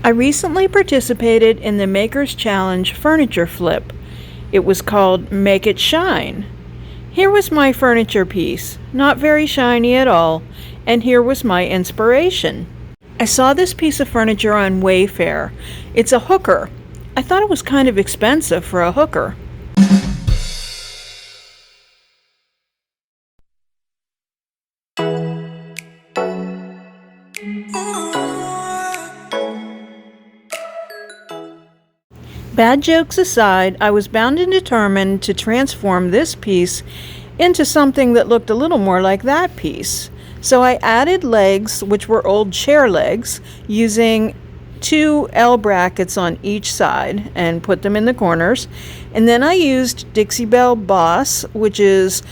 I recently participated in the Maker's Challenge furniture flip. It was called Make It Shine. Here was my furniture piece, not very shiny at all, and here was my inspiration. I saw this piece of furniture on Wayfair. It's a hooker. I thought it was kind of expensive for a hooker. Bad jokes aside, I was bound and determined to transform this piece into something that looked a little more like that piece. So I added legs, which were old chair legs, using 2 L brackets on each side and put them in the corners. And then I used Dixie Belle Boss, which is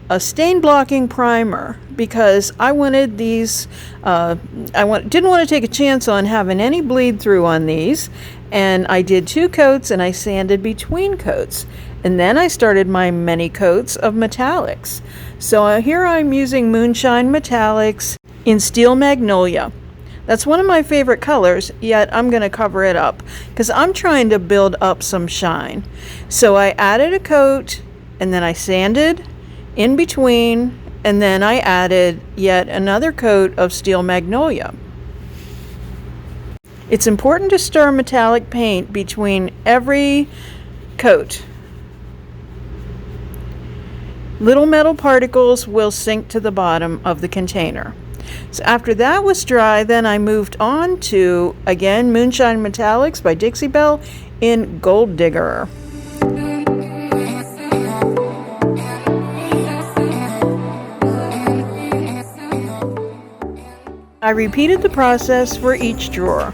a stain blocking primer, because I wanted these, didn't want to take a chance on having any bleed through on these. And I did 2 coats and I sanded between coats. And then I started my many coats of metallics. So here I'm using Moonshine metallics in Steel Magnolia. That's one of my favorite colors, yet I'm going to cover it up because I'm trying to build up some shine. So I added a coat and then I sanded in between, and then I added yet another coat of Steel Magnolia. It's important to stir metallic paint between every coat. Little metal particles will sink to the bottom of the container. So after that was dry, then I moved on to, again, Moonshine Metallics by Dixie Belle in Gold Digger. I repeated the process for each drawer.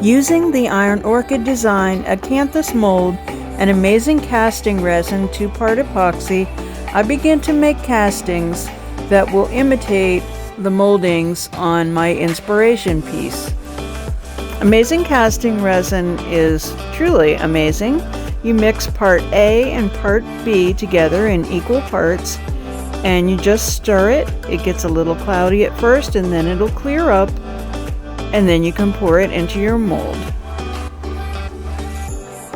Using the Iron Orchid Design Acanthus mold and amazing casting resin 2-part epoxy, I begin to make castings that will imitate the moldings on my inspiration piece. Amazing casting resin is truly amazing. You mix part A and part B together in equal parts and you just stir it. It gets a little cloudy at first and then it'll clear up, and then you can pour it into your mold.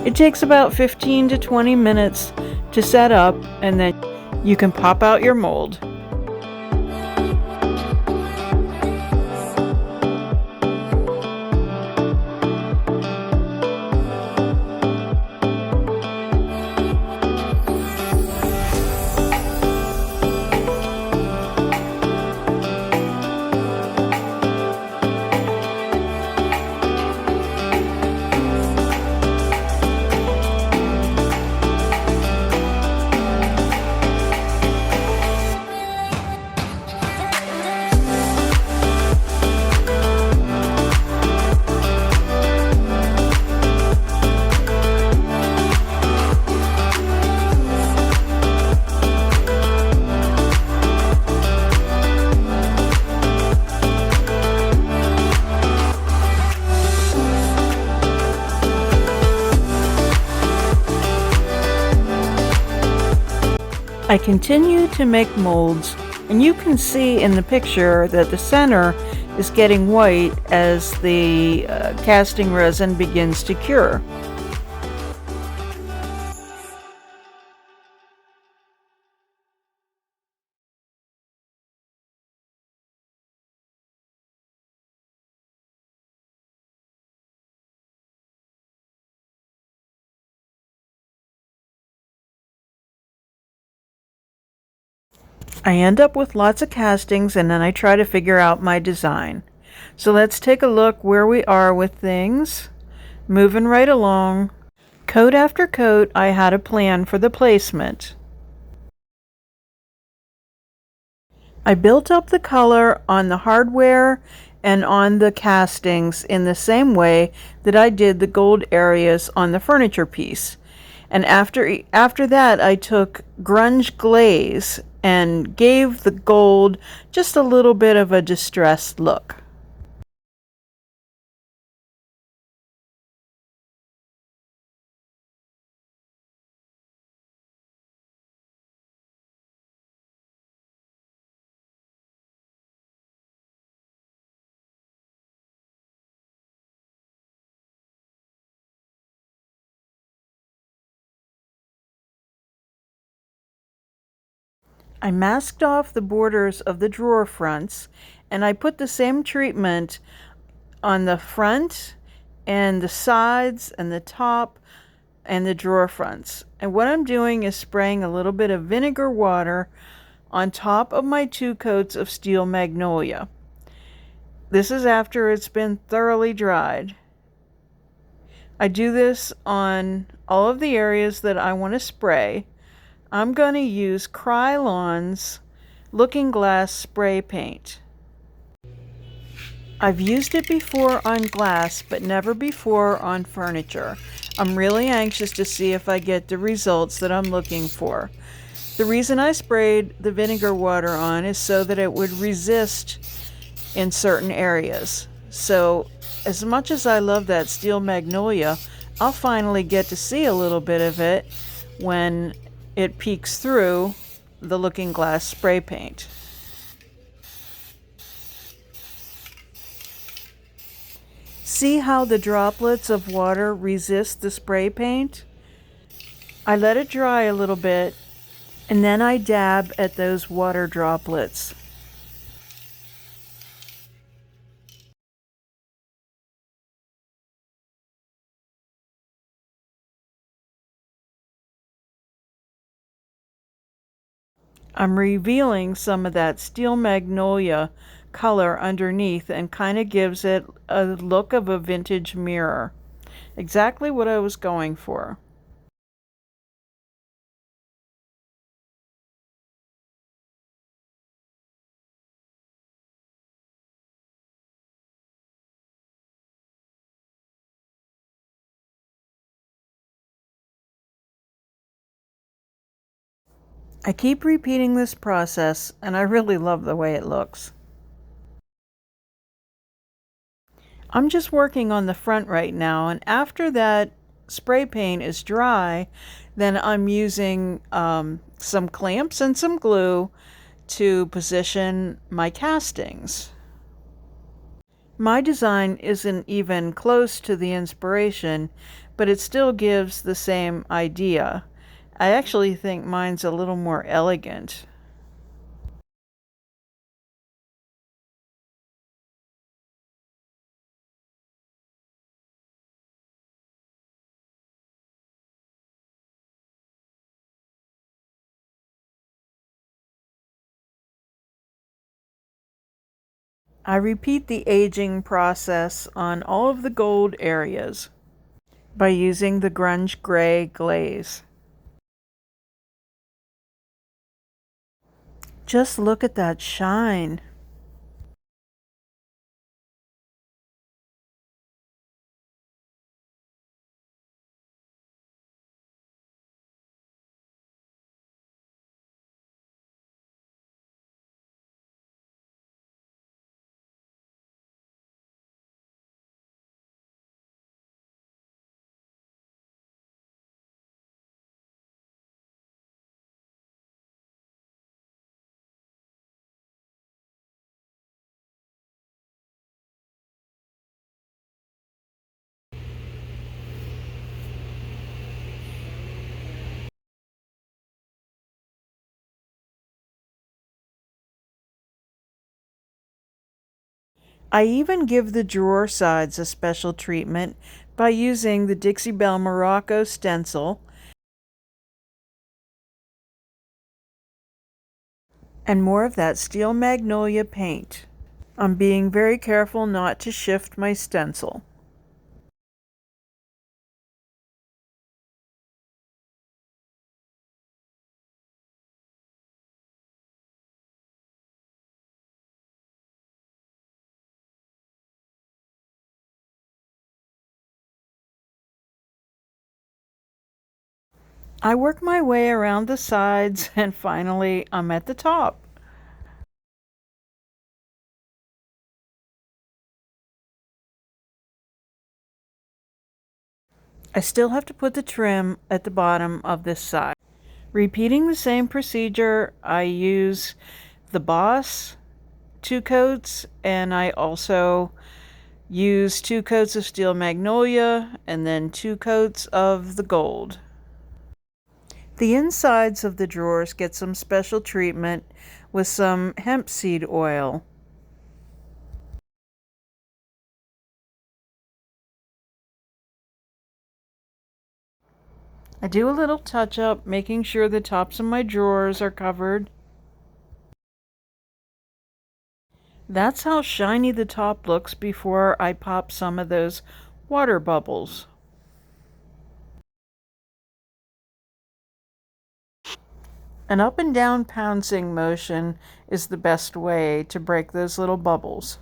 It takes about 15 to 20 minutes to set up, and then you can pop out your mold. I continue to make molds, and you can see in the picture that the center is getting white as the casting resin begins to cure. I end up with lots of castings and then I try to figure out my design. So let's take a look where we are with things. Moving right along. Coat after coat, I had a plan for the placement. I built up the color on the hardware and on the castings in the same way that I did the gold areas on the furniture piece. And after that, I took grunge glaze and gave the gold just a little bit of a distressed look. I masked off the borders of the drawer fronts, and I put the same treatment on the front and the sides and the top and the drawer fronts. And what I'm doing is spraying a little bit of vinegar water on top of my 2 coats of Steel Magnolia. This is after it's been thoroughly dried. I do this on all of the areas that I want to spray. I'm going to use Krylon's Looking Glass spray paint. I've used it before on glass, but never before on furniture. I'm really anxious to see if I get the results that I'm looking for. The reason I sprayed the vinegar water on is so that it would resist in certain areas. So as much as I love that Steel Magnolia, I'll finally get to see a little bit of it when it peeks through the Looking Glass spray paint. See how the droplets of water resist the spray paint? I let it dry a little bit, and then I dab at those water droplets. I'm revealing some of that Steel Magnolia color underneath, and kind of gives it a look of a vintage mirror. Exactly what I was going for. I keep repeating this process, and I really love the way it looks. I'm just working on the front right now, and after that spray paint is dry, then I'm using some clamps and some glue to position my castings. My design isn't even close to the inspiration, but it still gives the same idea. I actually think mine's a little more elegant. I repeat the aging process on all of the gold areas by using the grunge gray glaze. Just look at that shine. I even give the drawer sides a special treatment by using the Dixie Belle Morocco stencil and more of that Steel Magnolia paint. I'm being very careful not to shift my stencil. I work my way around the sides and finally I'm at the top. I still have to put the trim at the bottom of this side. Repeating the same procedure, I use the Boss 2 coats, and I also use 2 coats of Steel Magnolia and then 2 coats of the gold. The insides of the drawers get some special treatment with some hemp seed oil. I do a little touch-up, making sure the tops of my drawers are covered. That's how shiny the top looks before I pop some of those water bubbles. An up and down pouncing motion is the best way to break those little bubbles.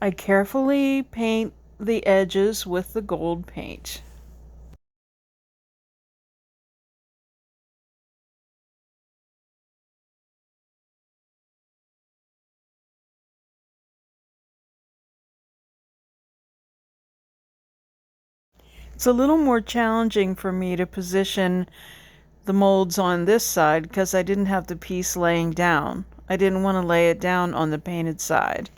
I carefully paint the edges with the gold paint. It's a little more challenging for me to position the molds on this side because I didn't have the piece laying down. I didn't want to lay it down on the painted side.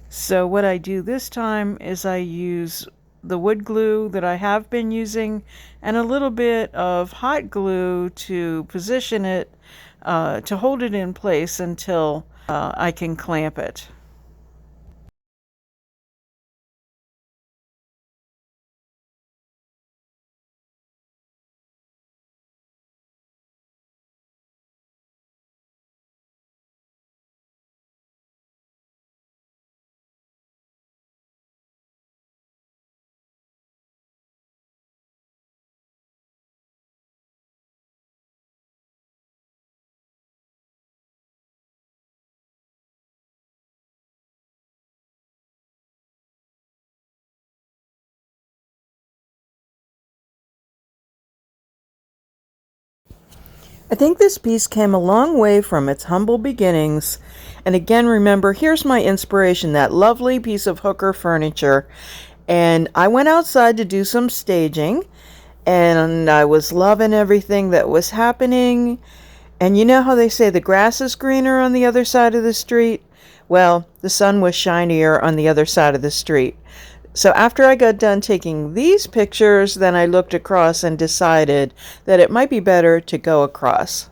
So what I do this time is I use the wood glue that I have been using and a little bit of hot glue to position it, to hold it in place until I can clamp it. I think this piece came a long way from its humble beginnings. And again, remember, here's my inspiration, that lovely piece of hooker furniture. And I went outside to do some staging, and I was loving everything that was happening. And you know how they say the grass is greener on the other side of the street? Well, the sun was shinier on the other side of the street. So after I got done taking these pictures, then I looked across and decided that it might be better to go across.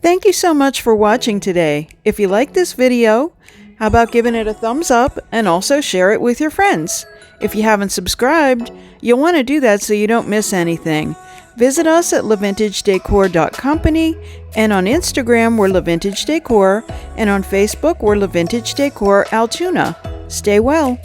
Thank you so much for watching today. If you like this video, how about giving it a thumbs up and also share it with your friends? If you haven't subscribed, you'll want to do that so you don't miss anything. Visit us at LaVintageDecor.company, and on Instagram we're LaVintageDecor, and on Facebook we're LaVintageDecor Altoona. Stay well.